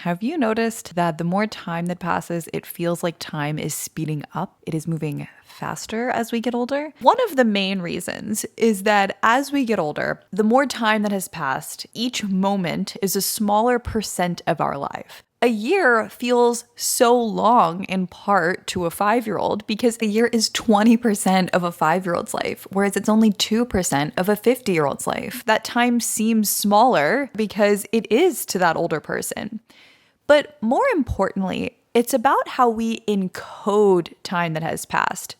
Have you noticed that the more time that passes, it feels like time is speeding up? It is moving faster as we get older. One of the main reasons is that as we get older, the more time that has passed, each moment is a smaller percent of our life. A year feels so long in part to a 5-year-old because a year is 20% of a 5-year-old's life, whereas it's only 2% of a 50-year-old's life. That time seems smaller because it is to that older person. But more importantly, it's about how we encode time that has passed.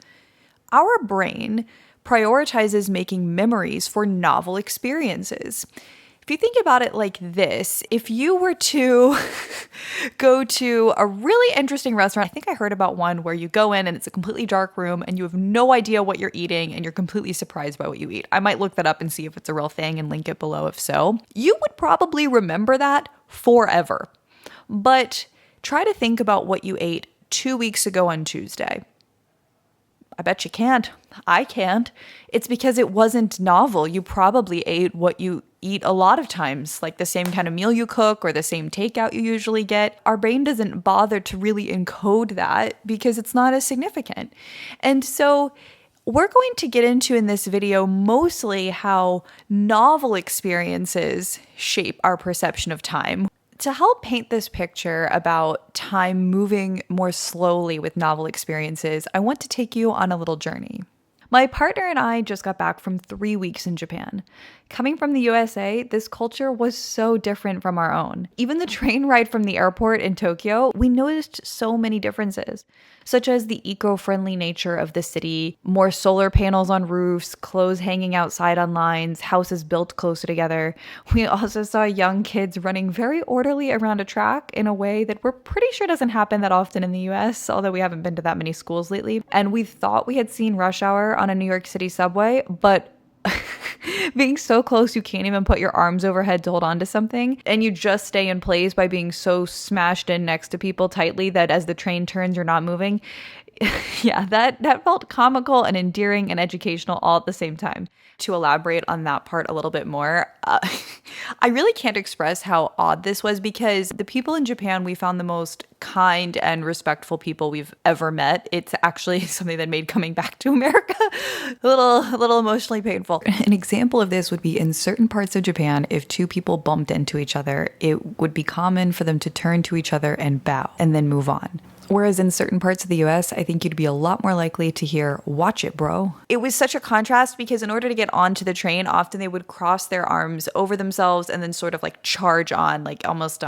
Our brain prioritizes making memories for novel experiences. If you think about it like this, if you were to go to a really interesting restaurant, I think I heard about one where you go in and it's a completely dark room and you have no idea what you're eating and you're completely surprised by what you eat. I might look that up and see if it's a real thing and link it below if so. You would probably remember that forever. But try to think about what you ate 2 weeks ago on Tuesday. I bet you can't. I can't. It's because it wasn't novel. You probably ate what you eat a lot of times, like the same kind of meal you cook or the same takeout you usually get. Our brain doesn't bother to really encode that because it's not as significant. And so we're going to get into in this video mostly how novel experiences shape our perception of time. To help paint this picture about time moving more slowly with novel experiences, I want to take you on a little journey. My partner and I just got back from 3 weeks in Japan. Coming from the USA, this culture was so different from our own. Even the train ride from the airport in Tokyo, we noticed so many differences, such as the eco-friendly nature of the city, more solar panels on roofs, clothes hanging outside on lines, houses built closer together. We also saw young kids running very orderly around a track in a way that we're pretty sure doesn't happen that often in the US, although we haven't been to that many schools lately. And we thought we had seen rush hour on a New York City subway, but being so close you can't even put your arms overhead to hold on to something, and you just stay in place by being so smashed in next to people tightly that as the train turns you're not moving. Yeah, that felt comical and endearing and educational all at the same time. To elaborate on that part a little bit more, I really can't express how odd this was because the people in Japan, we found the most kind and respectful people we've ever met. It's actually something that made coming back to America a little emotionally painful. An example of this would be in certain parts of Japan, if two people bumped into each other, it would be common for them to turn to each other and bow and then move on. Whereas in certain parts of the US, I think you'd be a lot more likely to hear, "Watch it, bro." It was such a contrast because in order to get onto the train, often they would cross their arms over themselves and then sort of like charge on, like almost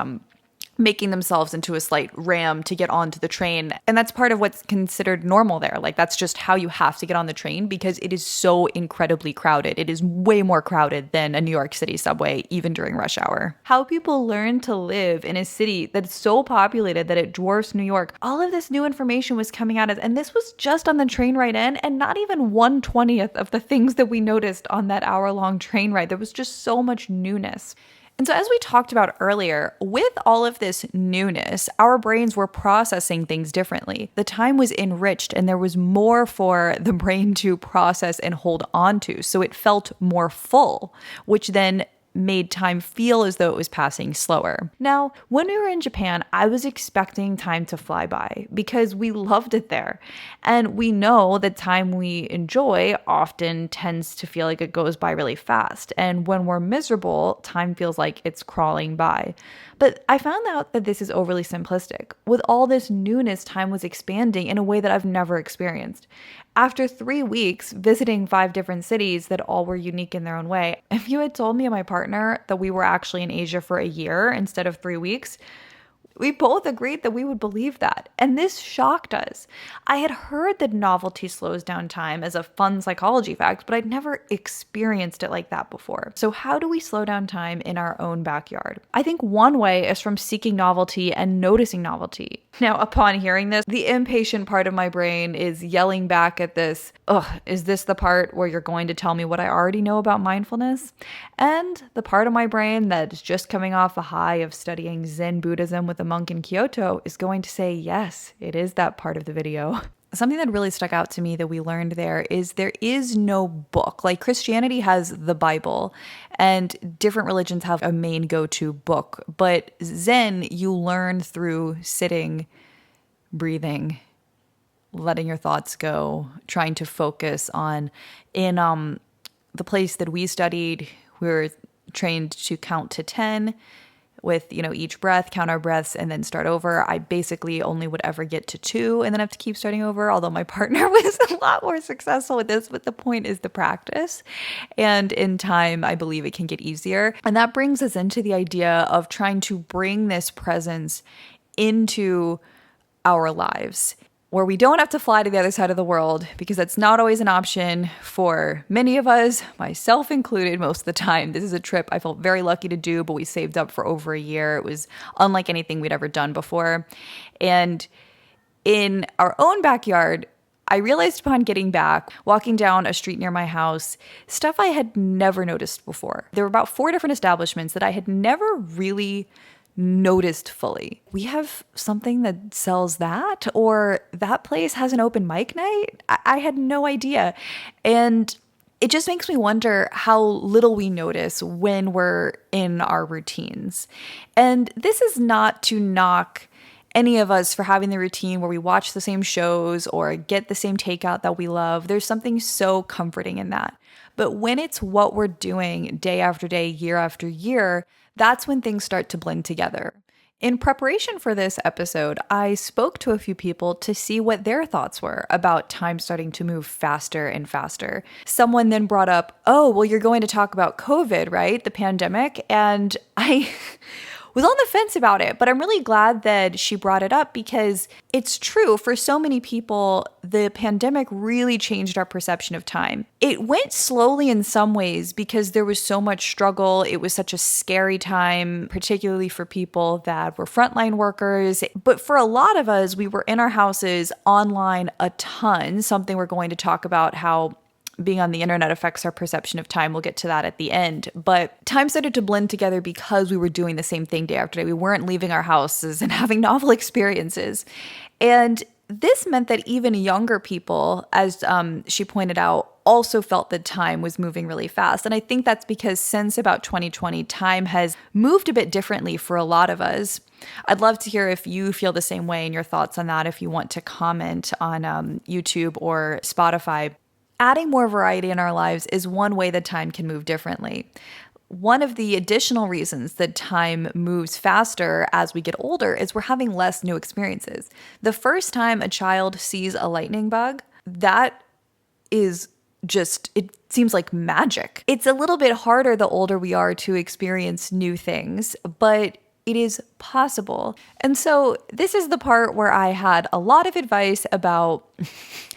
making themselves into a slight ram to get onto the train. And that's part of what's considered normal there. Like that's just how you have to get on the train because it is so incredibly crowded. It is way more crowded than a New York City subway, even during rush hour. How people learn to live in a city that's so populated that it dwarfs New York. All of this new information was coming at us, and this was just on the train ride in, and not even 1/20th of the things that we noticed on that hour-long train ride. There was just so much newness. And so as we talked about earlier, with all of this newness, our brains were processing things differently. The time was enriched and there was more for the brain to process and hold on to. So it felt more full, which then made time feel as though it was passing slower. Now, when we were in Japan, I was expecting time to fly by because we loved it there. And we know that time we enjoy often tends to feel like it goes by really fast. And when we're miserable, time feels like it's crawling by. But I found out that this is overly simplistic. With all this newness, time was expanding in a way that I've never experienced. After 3 weeks visiting 5 different cities that all were unique in their own way, if you had told me and my partner that we were actually in Asia for a year instead of 3 weeks, we both agreed that we would believe that, and this shocked us. I had heard that novelty slows down time as a fun psychology fact, but I'd never experienced it like that before. So how do we slow down time in our own backyard? I think one way is from seeking novelty and noticing novelty. Now, upon hearing this, the impatient part of my brain is yelling back at this, is this the part where you're going to tell me what I already know about mindfulness? And the part of my brain that is just coming off a high of studying Zen Buddhism with a monk in Kyoto is going to say, yes, it is that part of the video. something that really stuck out to me that we learned there is no book. Like Christianity has the Bible and different religions have a main go-to book, but Zen you learn through sitting, breathing, letting your thoughts go, trying to focus on in the place that we studied, we were trained to count to 10 with, each breath, count our breaths, and then start over. I basically only would ever get to 2 and then have to keep starting over, although my partner was a lot more successful with this, but the point is the practice. And in time, I believe it can get easier. And that brings us into the idea of trying to bring this presence into our lives, where we don't have to fly to the other side of the world, because that's not always an option for many of us, myself included, most of the time. This is a trip I felt very lucky to do, but we saved up for over a year. It was unlike anything we'd ever done before. And in our own backyard, I realized upon getting back, walking down a street near my house, stuff I had never noticed before. There were about 4 different establishments that I had never really noticed fully. We have something that sells that, or that place has an open mic night. I had no idea. And it just makes me wonder how little we notice when we're in our routines. And this is not to knock any of us for having the routine where we watch the same shows or get the same takeout that we love. There's something so comforting in that. But when it's what we're doing day after day, year after year, that's when things start to blend together. In preparation for this episode, I spoke to a few people to see what their thoughts were about time starting to move faster and faster. Someone then brought up, oh, well, you're going to talk about COVID, right? The pandemic. And I was on the fence about it, but I'm really glad that she brought it up, because it's true. For so many people, the pandemic really changed our perception of time. It went slowly in some ways because there was so much struggle. It was such a scary time, particularly for people that were frontline workers. But for a lot of us, we were in our houses online a ton, something we're going to talk about how being on the internet affects our perception of time. We'll get to that at the end. But time started to blend together because we were doing the same thing day after day. We weren't leaving our houses and having novel experiences. And this meant that even younger people, as she pointed out, also felt that time was moving really fast. And I think that's because since about 2020, time has moved a bit differently for a lot of us. I'd love to hear if you feel the same way and your thoughts on that, if you want to comment on YouTube or Spotify. Adding more variety in our lives is one way that time can move differently. One of the additional reasons that time moves faster as we get older is we're having less new experiences. The first time a child sees a lightning bug, that is just, it seems like magic. It's a little bit harder the older we are to experience new things, but it is possible. And so this is the part where I had a lot of advice about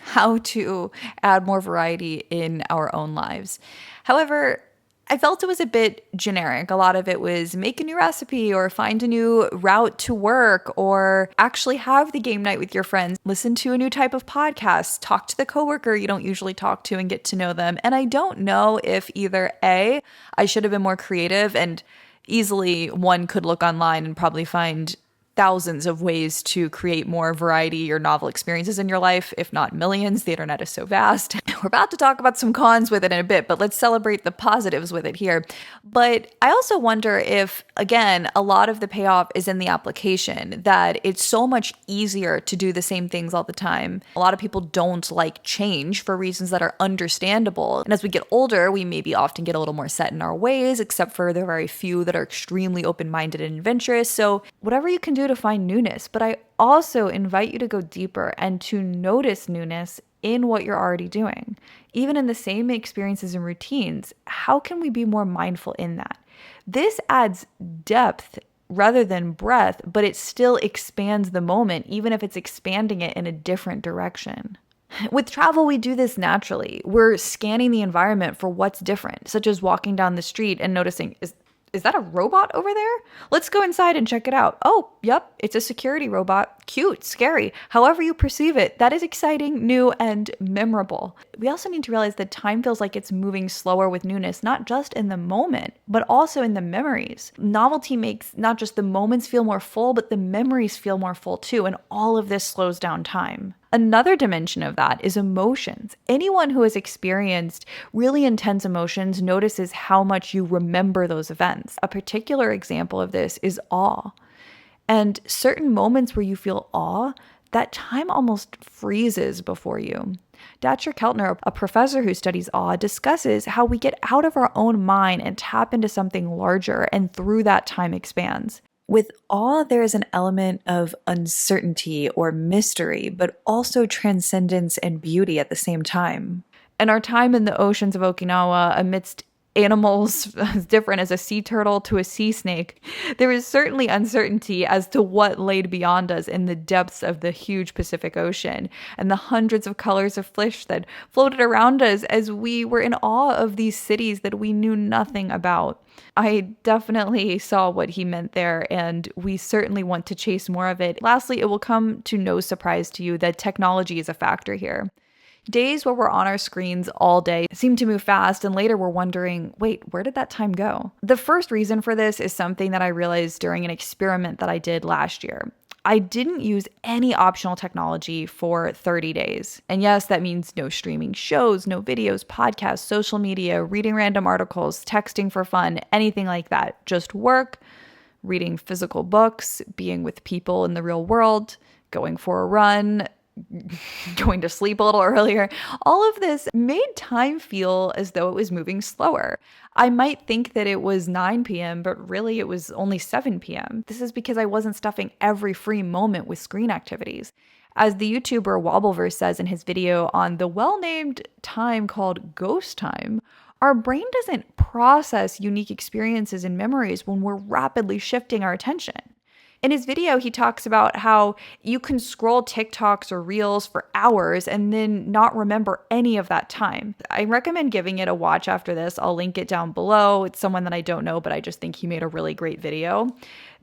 how to add more variety in our own lives. However, I felt it was a bit generic. A lot of it was make a new recipe or find a new route to work or actually have the game night with your friends, listen to a new type of podcast, talk to the coworker you don't usually talk to and get to know them. And I don't know if either A, I should have been more creative, and easily one could look online and probably find thousands of ways to create more variety or novel experiences in your life, if not millions. The internet is so vast. We're about to talk about some cons with it in a bit, but let's celebrate the positives with it here. But I also wonder if, again, a lot of the payoff is in the application, that it's so much easier to do the same things all the time. A lot of people don't like change for reasons that are understandable. And as we get older, we maybe often get a little more set in our ways, except for the very few that are extremely open-minded and adventurous. So whatever you can do to find newness, but I also invite you to go deeper and to notice newness in what you're already doing. Even in the same experiences and routines, how can we be more mindful in that? This adds depth rather than breadth, but it still expands the moment, even if it's expanding it in a different direction. With travel, we do this naturally. We're scanning the environment for what's different, such as walking down the street and noticing, is that a robot over there? Let's go inside and check it out. Oh, yep, it's a security robot. Cute, scary. However you perceive it, that is exciting, new, and memorable. We also need to realize that time feels like it's moving slower with newness, not just in the moment, but also in the memories. Novelty makes not just the moments feel more full, but the memories feel more full too, and all of this slows down time. Another dimension of that is emotions. Anyone who has experienced really intense emotions notices how much you remember those events. A particular example of this is awe. And certain moments where you feel awe, that time almost freezes before you. Dacher Keltner, a professor who studies awe, discusses how we get out of our own mind and tap into something larger, and through that time expands. With awe, there is an element of uncertainty or mystery, but also transcendence and beauty at the same time. And our time in the oceans of Okinawa, amidst animals as different as a sea turtle to a sea snake, there is certainly uncertainty as to what laid beyond us in the depths of the huge Pacific Ocean, and the hundreds of colors of fish that floated around us as we were in awe of these cities that we knew nothing about. I definitely saw what he meant there, and we certainly want to chase more of it. Lastly, it will come to no surprise to you that technology is a factor here. Days where we're on our screens all day seem to move fast, and later we're wondering, wait, where did that time go? The first reason for this is something that I realized during an experiment that I did last year. I didn't use any optional technology for 30 days. And yes, that means no streaming shows, no videos, podcasts, social media, reading random articles, texting for fun, anything like that. Just work, reading physical books, being with people in the real world, going for a run, going to sleep a little earlier. All of this made time feel as though it was moving slower. I might think that it was 9 p.m., but really it was only 7 p.m. This is because I wasn't stuffing every free moment with screen activities. As the YouTuber Wobbleverse says in his video on the well-named time called ghost time, our brain doesn't process unique experiences and memories when we're rapidly shifting our attention. In his video, he talks about how you can scroll TikToks or Reels for hours and then not remember any of that time. I recommend giving it a watch after this. I'll link it down below. It's someone that I don't know, but I just think he made a really great video.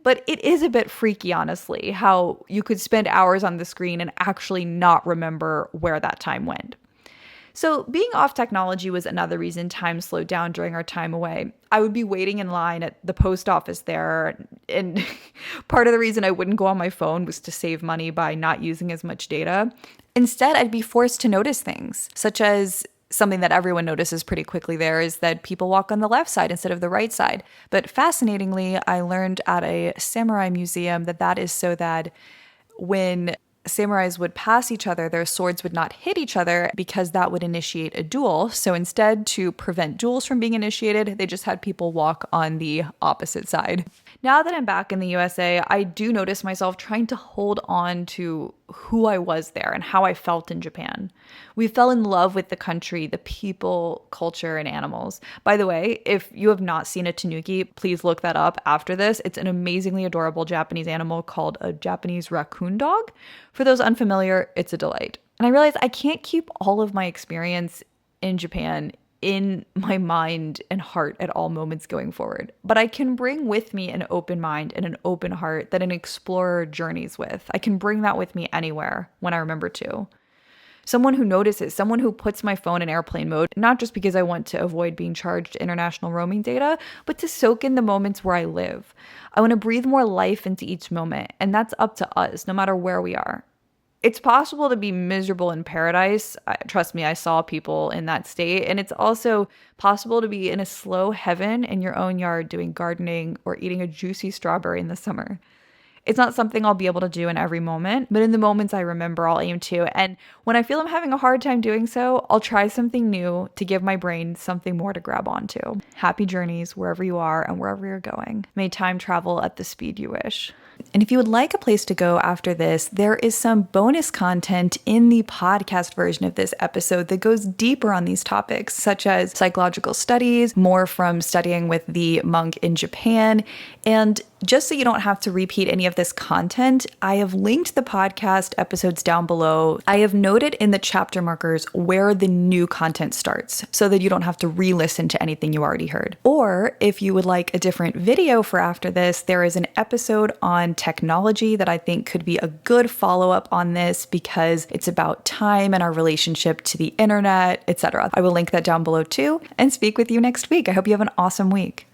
But it is a bit freaky, honestly, how you could spend hours on the screen and actually not remember where that time went. So being off technology was another reason time slowed down during our time away. I would be waiting in line at the post office there, and part of the reason I wouldn't go on my phone was to save money by not using as much data. Instead, I'd be forced to notice things, such as something that everyone notices pretty quickly there is that people walk on the left side instead of the right side. But fascinatingly, I learned at a samurai museum that is so that when samurais would pass each other, their swords would not hit each other because that would initiate a duel. So instead, to prevent duels from being initiated, they just had people walk on the opposite side. Now that I'm back in the USA, I do notice myself trying to hold on to who I was there and how I felt in Japan. We fell in love with the country, the people, culture, and animals. By the way, if you have not seen a tanuki, please look that up after this. It's an amazingly adorable Japanese animal called a Japanese raccoon dog. For those unfamiliar, it's a delight. And I realized I can't keep all of my experience in Japan in my mind and heart at all moments going forward. But I can bring with me an open mind and an open heart that an explorer journeys with. I can bring that with me anywhere when I remember to. Someone who notices, someone who puts my phone in airplane mode, not just because I want to avoid being charged international roaming data, but to soak in the moments where I live. I want to breathe more life into each moment, and that's up to us, no matter where we are. It's possible to be miserable in paradise. Trust me, I saw people in that state. And it's also possible to be in a slow heaven in your own yard doing gardening or eating a juicy strawberry in the summer. It's not something I'll be able to do in every moment, but in the moments I remember, I'll aim to. And when I feel I'm having a hard time doing so, I'll try something new to give my brain something more to grab onto. Happy journeys wherever you are and wherever you're going. May time travel at the speed you wish. And if you would like a place to go after this, there is some bonus content in the podcast version of this episode that goes deeper on these topics, such as psychological studies, more from studying with the monk in Japan. And just so you don't have to repeat any of this content, I have linked the podcast episodes down below. I have noted in the chapter markers where the new content starts so that you don't have to re-listen to anything you already heard. Or if you would like a different video for after this, there is an episode on technology that I think could be a good follow-up on this because it's about time and our relationship to the internet, etc. I will link that down below too and speak with you next week. I hope you have an awesome week.